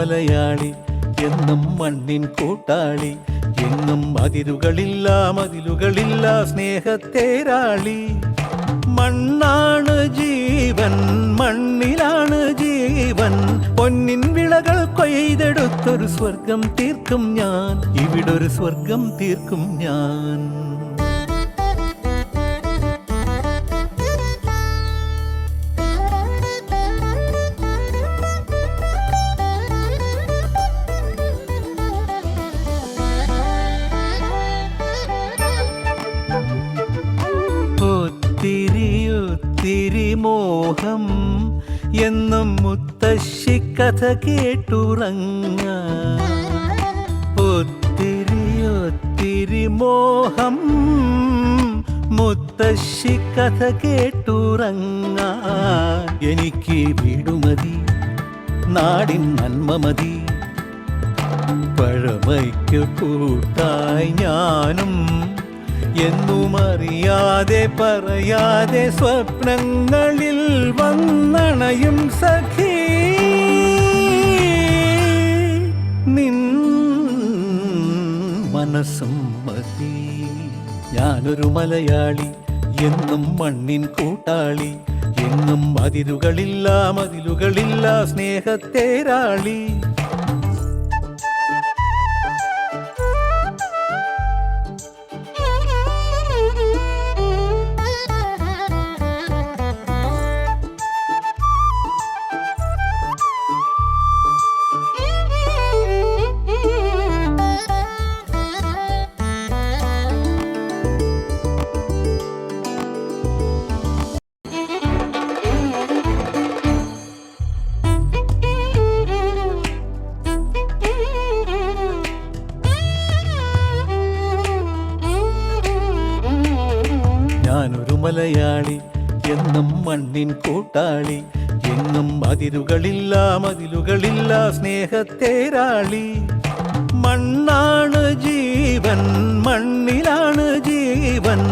മലയാളി എന്നും മണ്ണിൻ കൂട്ടാളി, എങ്ങും അതിരുകളില്ല മതിലുകളില്ല സ്നേഹത്തേരാളി. മണ്ണാണ് ജീവൻ, മണ്ണിലാണ് ജീവൻ, പൊന്നിൻ വിളകൾ കൊയ്തെടുത്തൊരു സ്വർഗം തീർക്കും ഞാൻ, ഇവിടൊരു സ്വർഗം തീർക്കും ഞാൻ. ഒത്തിരി മോഹം എന്നും മുത്തശ്ശി കഥ കേട്ടുറങ്ങ. ഒത്തിരി മോഹം മുത്തശ്ശി കഥ കേട്ടുറങ്ങ. എനിക്ക് വീടുമതി, നാടിൻ നന്മ മതി, പഴമയ്ക്ക് കൂട്ടായി ഞാനും എന്നും അറിയാതെ പറയാതെ സ്വപ്നങ്ങളിൽ വന്നണയും സഖി. നിൻ മനസ്സും മതി. ഞാനൊരു മലയാളി എന്നും മണ്ണിൻ കൂട്ടാളി, എങ്ങും അതിരുകളില്ല മതിലുകളില്ല സ്നേഹത്തേരാളി. ഞാനൊരു മലയാളി എന്നും മണ്ണിൻ കൂട്ടാളി, എങ്ങും അതിരുകളില്ല മതിലുകളില്ല സ്നേഹത്തേരാളി. മണ്ണാണ് ജീവൻ, മണ്ണിലാണ് ജീവൻ.